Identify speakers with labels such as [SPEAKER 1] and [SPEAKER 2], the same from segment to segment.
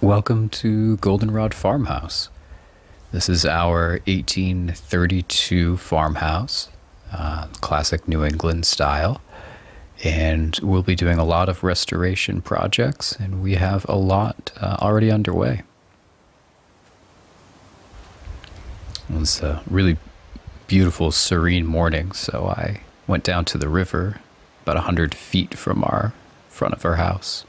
[SPEAKER 1] Welcome to Goldenrod Farmhouse. This is our 1832 farmhouse, classic New England style, and we'll be doing a lot of restoration projects, and we have a lot already underway. It was a really beautiful, serene morning, so I went down to the river about 100 feet from our front of our house.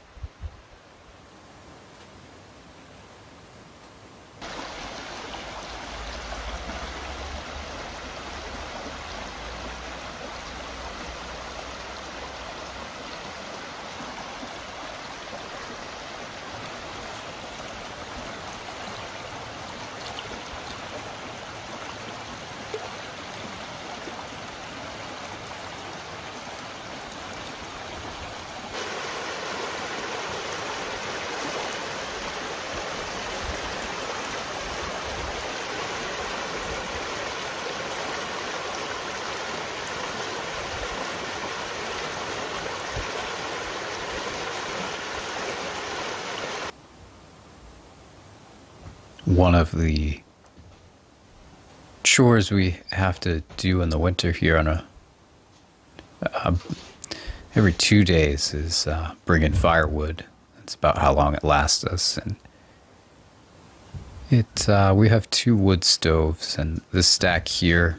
[SPEAKER 1] One of the chores we have to do in the winter here on every 2 days is bring in firewood. That's about how long it lasts us, and we have 2 wood stoves, and this stack here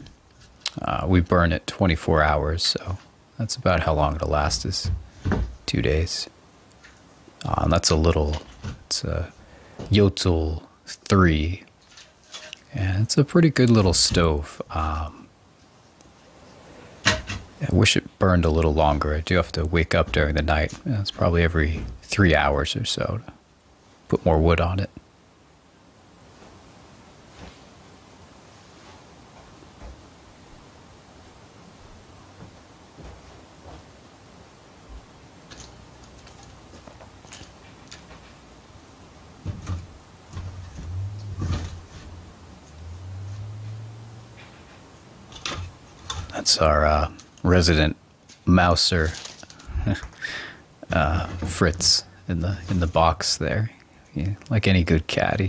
[SPEAKER 1] we burn it 24 hours, so that's about how long it'll last us. 2 days. And that's it's a Yotel 3, and it's a pretty good little stove. I wish it burned a little longer. I do have to wake up during the night. It's probably every 3 hours or so to put more wood on it. That's our resident mouser, Fritz, in the box there. Yeah, like any good cat,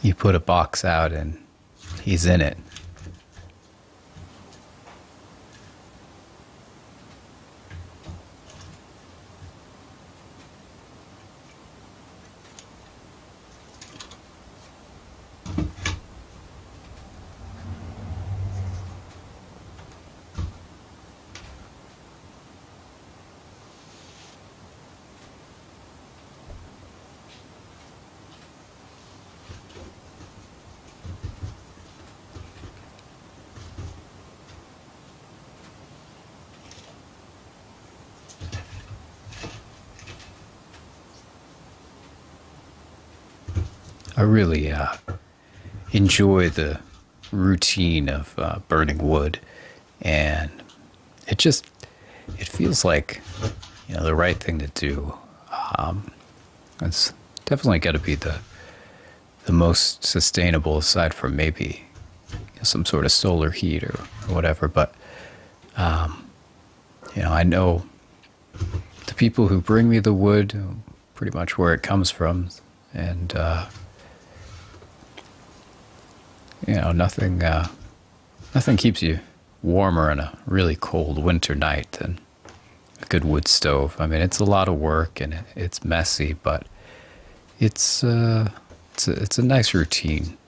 [SPEAKER 1] you put a box out and he's in it. I really enjoy the routine of burning wood, and it feels like, the right thing to do. It's definitely got to be the most sustainable, aside from maybe some sort of solar heat or whatever. But I know the people who bring me the wood, pretty much where it comes from, and nothing keeps you warmer on a really cold winter night than a good wood stove. I mean, it's a lot of work and it's messy, but it's a nice routine.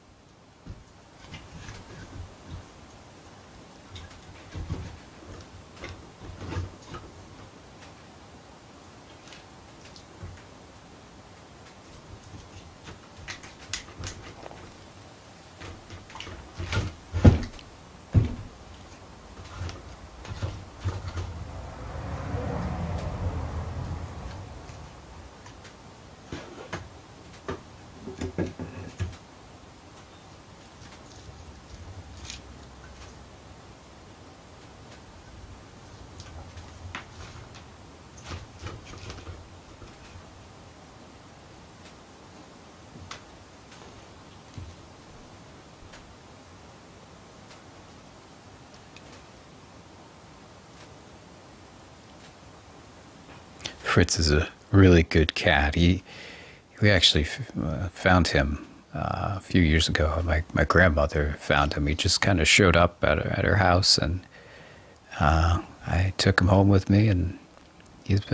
[SPEAKER 1] Fritz is a really good cat. We actually found him a few years ago. My grandmother found him. He just kind of showed up at her house, and I took him home with me, and he's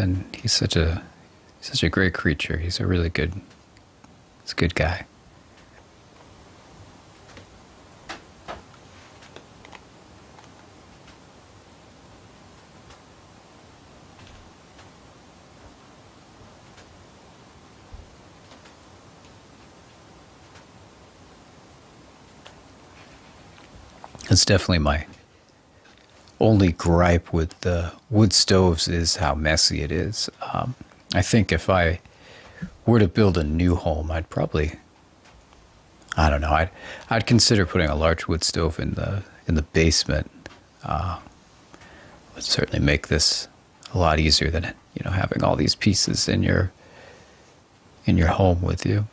[SPEAKER 1] such a great creature. He's a good guy. It's definitely my only gripe with the wood stoves is how messy it is. I think if I were to build a new home, I'd probably, I don't know, I'd consider putting a large wood stove in the basement. Would certainly make this a lot easier than having all these pieces in your home with you.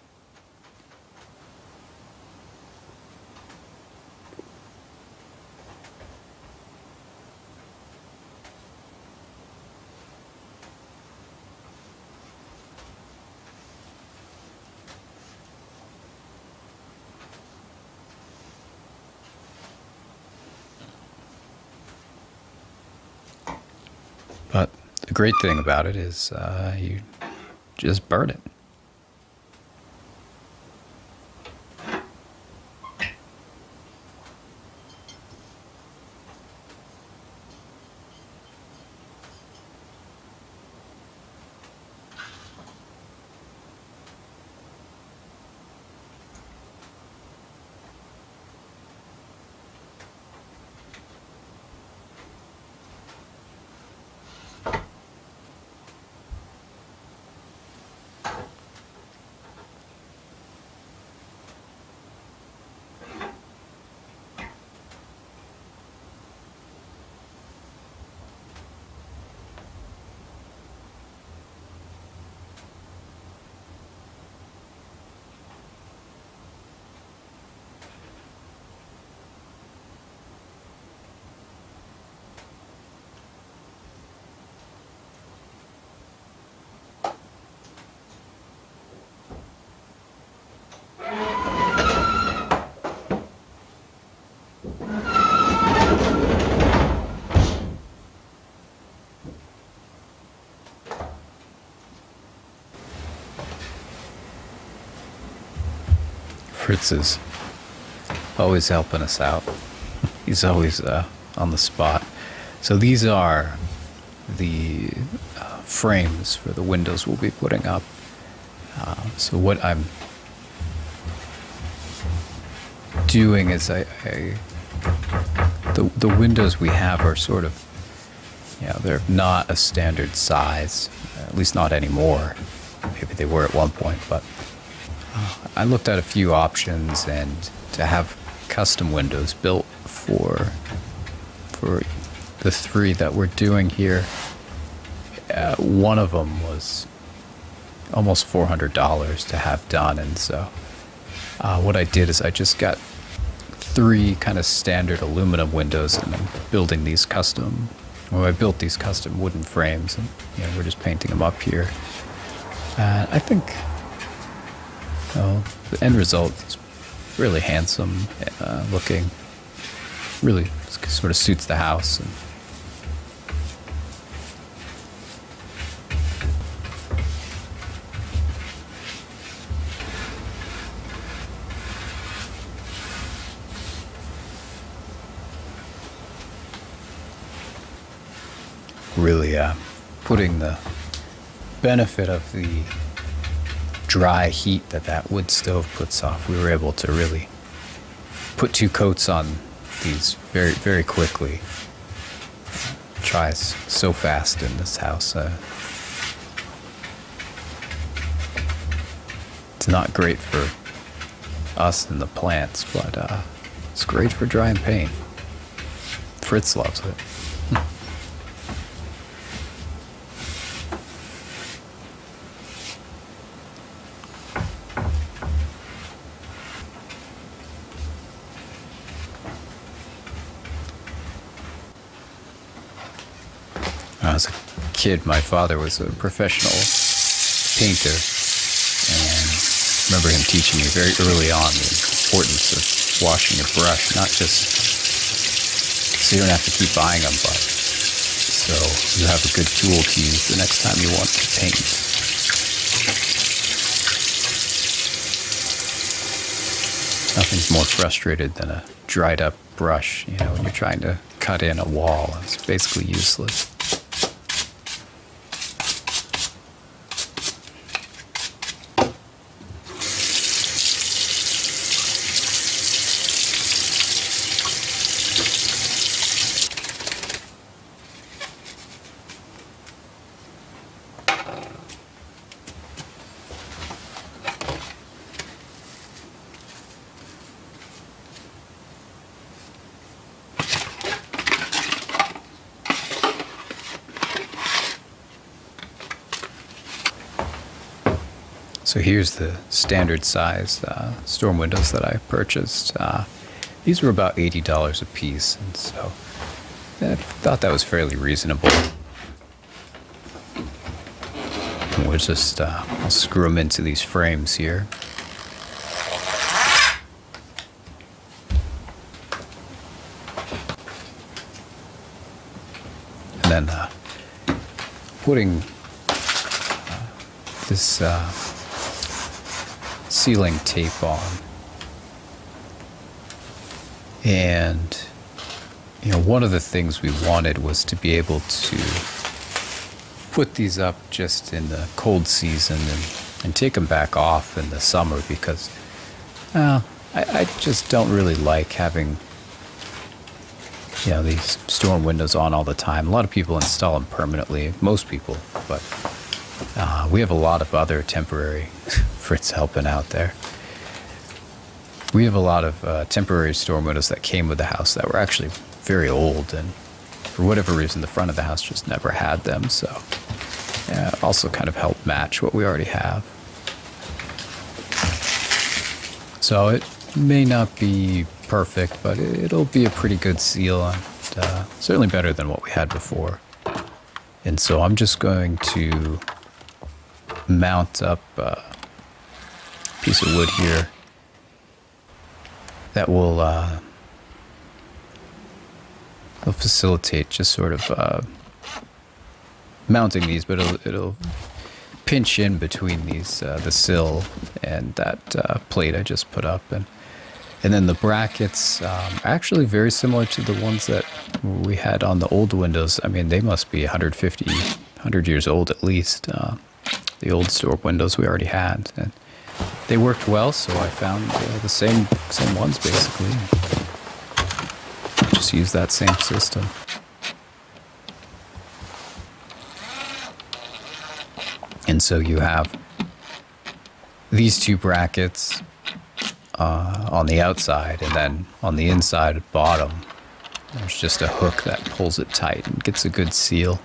[SPEAKER 1] But the great thing about it is you just burn it. Fritz is always helping us out. He's always on the spot. So these are the frames for the windows we'll be putting up. So what I'm doing is the windows we have are sort of, they're not a standard size, at least not anymore. Maybe they were at one point, but I looked at a few options, and to have custom windows built for the three that we're doing here, one of them was almost $400 to have done. And so what I did is I just got three kind of standard aluminum windows, and I'm building these custom, well, I built these custom wooden frames, and we're just painting them up here. I think the end result is really handsome looking, really sort of suits the house. And really putting the benefit of the dry heat that wood stove puts off, we were able to really put two coats on these very, very quickly. Dries so fast in this house. It's not great for us and the plants, but it's great for drying paint. Fritz loves it. As a kid, my father was a professional painter, and remember him teaching me very early on the importance of washing your brush, not just so you don't have to keep buying them, but so you have a good tool to use the next time you want to paint. Nothing's more frustrated than a dried up brush, you know, when you're trying to cut in a wall. It's basically useless. So here's the standard size storm windows that I purchased. These were about $80 a piece, and so I thought that was fairly reasonable. And we'll just I'll screw them into these frames here. And then putting this sealing tape on, and you know, one of the things we wanted was to be able to put these up just in the cold season and take them back off in the summer, because I just don't really like having, you know, these storm windows on all the time. A lot of people install them permanently, most people, but we have a lot of other temporary Fritz helping out there. We have a lot of temporary storm windows that came with the house that were actually very old, and for whatever reason the front of the house just never had them, so yeah, it also kind of helped match what we already have. So it may not be perfect, but it'll be a pretty good seal, and certainly better than what we had before. And so I'm just going to mount up a piece of wood here that will facilitate just sort of mounting these, but it'll pinch in between these the sill and that plate I just put up, and then the brackets are actually very similar to the ones that we had on the old windows. I mean, they must be 100 years old at least. The old storm windows we already had, and they worked well, so I found the same ones basically. Just use that same system. And so you have these two brackets on the outside, and then on the inside at bottom there's just a hook that pulls it tight and gets a good seal.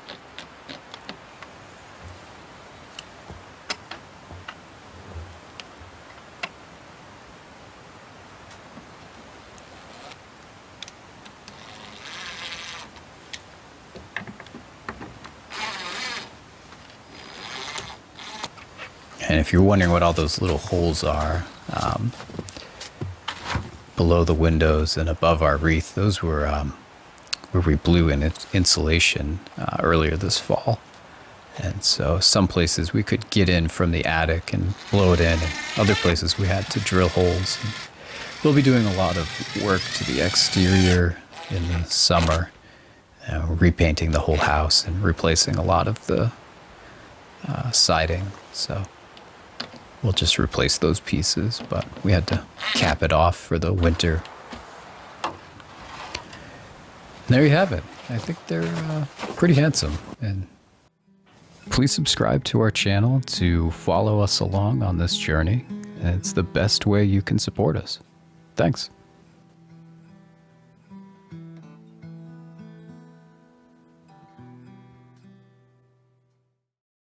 [SPEAKER 1] And if you're wondering what all those little holes are below the windows and above our wreath, those were where we blew in insulation earlier this fall. And so some places we could get in from the attic and blow it in, and other places we had to drill holes. And we'll be doing a lot of work to the exterior in the summer, repainting the whole house and replacing a lot of the siding. So we'll just replace those pieces, but we had to cap it off for the winter. And there you have it. I think they're pretty handsome. And please subscribe to our channel to follow us along on this journey. It's the best way you can support us. Thanks.